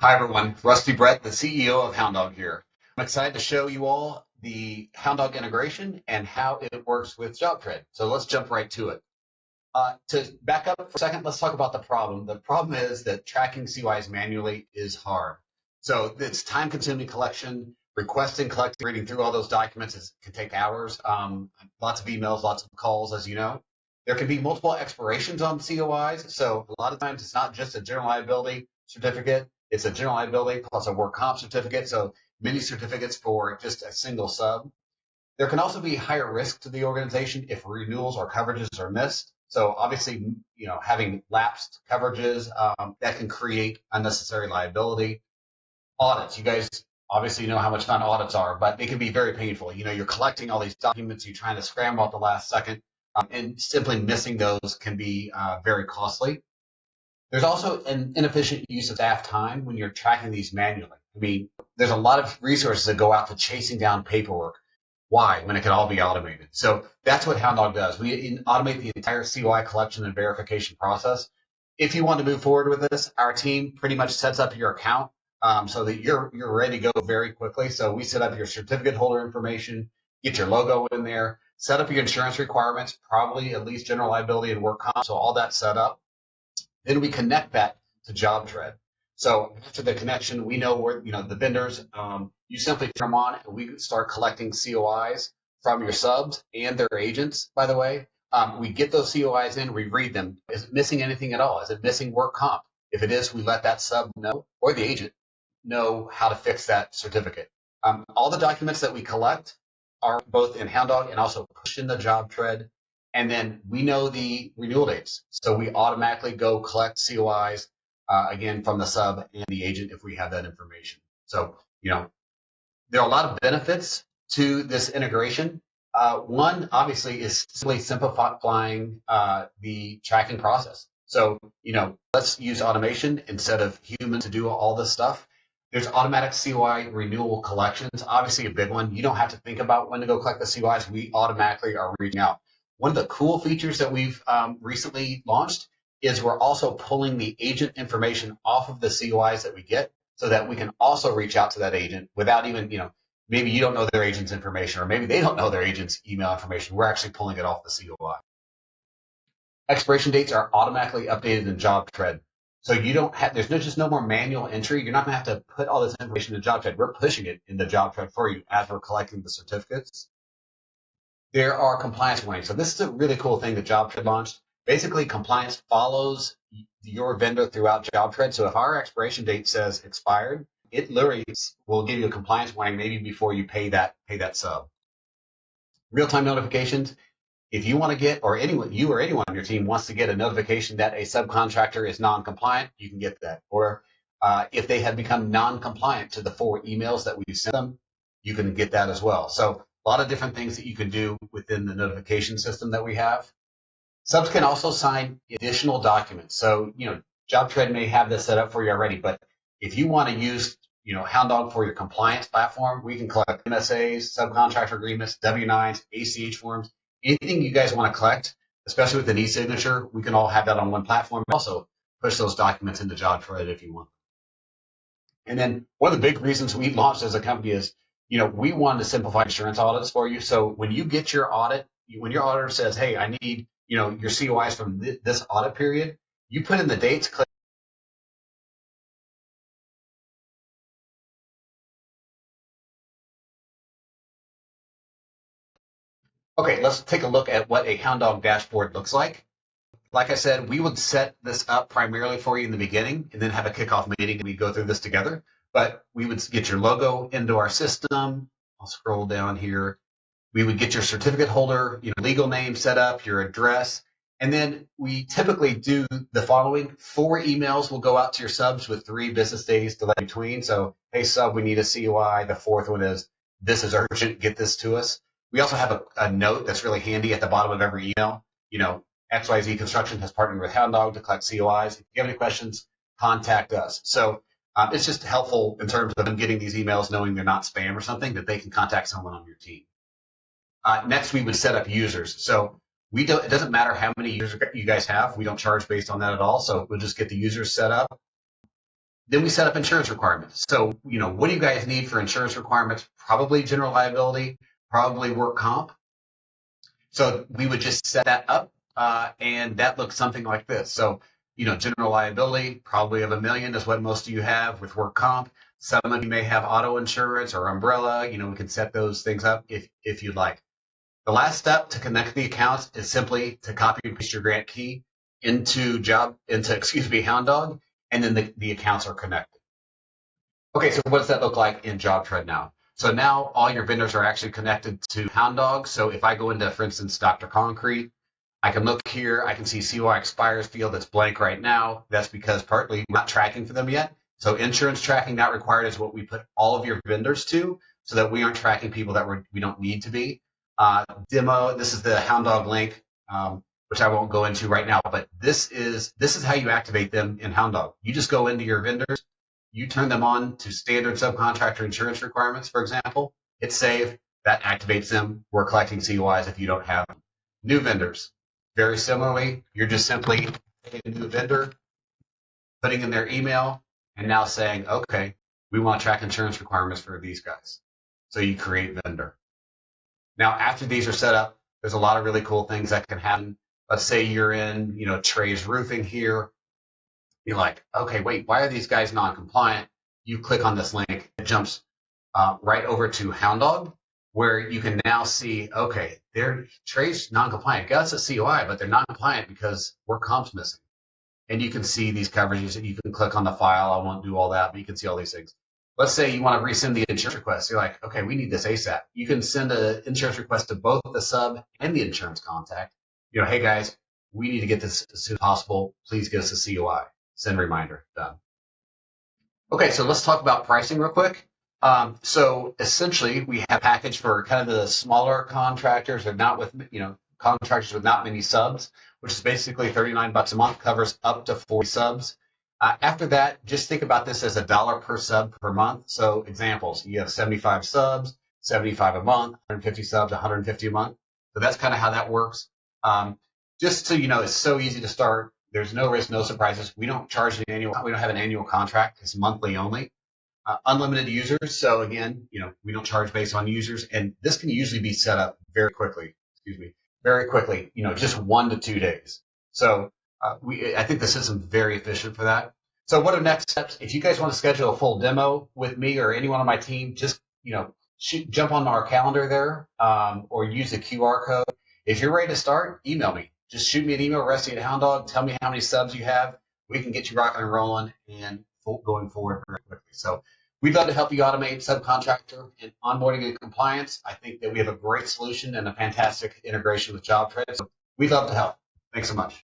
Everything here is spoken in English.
Hi, everyone. Rusty Brett, the CEO of HoundDog here. I'm excited to show you all the HoundDog integration and how it works with JobTread. So let's jump right to it. To back up for a second, let's talk about the problem. The problem is that tracking CUIs manually is hard. So it's time-consuming collection, requesting, collecting, reading through all those documents can take hours. Lots of emails, lots of calls, as you know. There can be multiple expirations on COIs. So a lot of times it's not just a general liability certificate. It's a general liability plus a work comp certificate. So many certificates for just a single sub. There can also be higher risk to the organization if renewals or coverages are missed. So obviously, having lapsed coverages, that can create unnecessary liability. Audits, you guys obviously know how much fun audits are, but they can be very painful. You're collecting all these documents, you're trying to scramble at the last second, and simply missing those can be very costly. There's also an inefficient use of staff time when you're tracking these manually. I mean, there's a lot of resources that go out to chasing down paperwork. Why? When it can all be automated. So that's what HoundDog does. We automate the entire COI collection and verification process. If you want to move forward with this, our team pretty much sets up your account so that you're ready to go very quickly. So we set up your certificate holder information, get your logo in there, set up your insurance requirements, probably at least general liability and work comp. So all that's set up. Then we connect that to JobTread. So after the connection, we know where, the vendors, you simply turn them on and we start collecting COIs from your subs and their agents, by the way. We get those COIs in, we read them. Is it missing anything at all? Is it missing work comp? If it is, we let that sub know or the agent know how to fix that certificate. All the documents that we collect are both in HoundDog and also pushed in the JobTread. And then we know the renewal dates. So we automatically go collect COIs, again, from the sub and the agent if we have that information. So, there are a lot of benefits to this integration. One, obviously, is simply simplifying the tracking process. So, let's use automation instead of humans to do all this stuff. There's automatic COI renewal collections, obviously a big one. You don't have to think about when to go collect the COIs. We automatically are reaching out. One of the cool features that we've recently launched is we're also pulling the agent information off of the COIs that we get so that we can also reach out to that agent without even, maybe you don't know their agent's information or maybe they don't know their agent's email information. We're actually pulling it off the COI. Expiration dates are automatically updated in JobTread. So you don't have, there's just no more manual entry. You're not going to have to put all this information in JobTread. We're pushing it into JobTread for you as we're collecting the certificates. There are compliance warnings. So this is a really cool thing that JobTread launched. Basically, compliance follows your vendor throughout JobTread. So if our expiration date says expired, it literally will give you a compliance warning maybe before you pay that sub. Real-time notifications. If you want to get, or anyone, you or anyone on your team wants to get a notification that a subcontractor is non-compliant, you can get that. Or if they have become non-compliant to the 4 emails that we sent them, you can get that as well. So a lot of different things that you can do within the notification system that we have. Subs can also sign additional documents. So, JobTread may have this set up for you already, but if you want to use, HoundDog for your compliance platform, we can collect MSAs, subcontractor agreements, W-9s, ACH forms, anything you guys want to collect, especially with an e-signature, we can all have that on one platform. Also push those documents into JobTread if you want. And then one of the big reasons we launched as a company is, we wanted to simplify insurance audits for you. So when you get your audit, when your auditor says, hey, I need, your COIs from this audit period, you put in the dates, click. Okay, let's take a look at what a HoundDog dashboard looks like. Like I said, we would set this up primarily for you in the beginning and then have a kickoff meeting and we go through this together. But we would get your logo into our system. I'll scroll down here. We would get your certificate holder, legal name set up, your address. And then we typically do the following. 4 emails will go out to your subs with 3 business days delay between. So, hey, sub, we need a COI. The 4th one is, this is urgent. Get this to us. We also have a note that's really handy at the bottom of every email. XYZ Construction has partnered with HoundDog to collect COIs. If you have any questions, contact us. So it's just helpful in terms of them getting these emails, knowing they're not spam or something, that they can contact someone on your team. Next, we would set up users. So it doesn't matter how many users you guys have. We don't charge based on that at all. So we'll just get the users set up. Then we set up insurance requirements. So, what do you guys need for insurance requirements? Probably general liability, probably work comp. So we would just set that up, and that looks something like this. So, general liability, probably of $1 million is what most of you have with work comp. Some of you may have auto insurance or umbrella. We can set those things up if you'd like. The last step to connect the accounts is simply to copy and paste your grant key into HoundDog, and then the accounts are connected. Okay, so what does that look like in JobTread now? So now all your vendors are actually connected to HoundDog. So if I go into, for instance, Dr. Concrete, I can look here, I can see COI expires field that's blank right now. That's because partly we're not tracking for them yet. So insurance tracking not required is what we put all of your vendors to, so that we aren't tracking people that we don't need to be. Demo, this is the HoundDog link, which I won't go into right now, but this is how you activate them in HoundDog. You just go into your vendors, you turn them on to standard subcontractor insurance requirements, for example, hit save, that activates them. We're collecting COIs if you don't have them. New vendors, very similarly, you're just simply taking a new vendor, putting in their email, and now saying, okay, we want to track insurance requirements for these guys. So you create vendor. Now, after these are set up, there's a lot of really cool things that can happen. Let's say you're in, Trey's Roofing here. You're like, okay, wait, why are these guys non-compliant? You click on this link, it jumps right over to HoundDog, where you can now see, okay, Trey's non-compliant. Got us a COI, but they're non-compliant because work comp's missing. And you can see these coverages, and you can click on the file. I won't do all that, but you can see all these things. Let's say you want to resend the insurance request. You're like, okay, we need this ASAP. You can send an insurance request to both the sub and the insurance contact. Hey guys, we need to get this as soon as possible. Please get us a COI. Send reminder. Done. Okay, so let's talk about pricing real quick. So essentially, we have a package for kind of the smaller contractors, or not with, contractors with not many subs, which is basically $39 a month, covers up to 40 subs. After that, just think about this as $1 per sub per month. So examples, you have 75 subs, 75 a month, 150 subs, 150 a month. So that's kind of how that works. Just so you know, it's so easy to start. There's no risk, no surprises. We don't charge we don't have an annual contract. It's monthly only. Unlimited users. So again, we don't charge based on users, and this can usually be set up very quickly, just 1 to 2 days. So I think the system's very efficient for that. So what are next steps? If you guys want to schedule a full demo with me or anyone on my team, just, jump on our calendar there, or use the QR code. If you're ready to start, email me. Just shoot me an email, Rusty at HoundDog. Tell me how many subs you have. We can get you rocking and rolling and going forward very quickly. So we'd love to help you automate subcontractor and onboarding and compliance. I think that we have a great solution and a fantastic integration with JobTread. So we'd love to help. Thanks so much.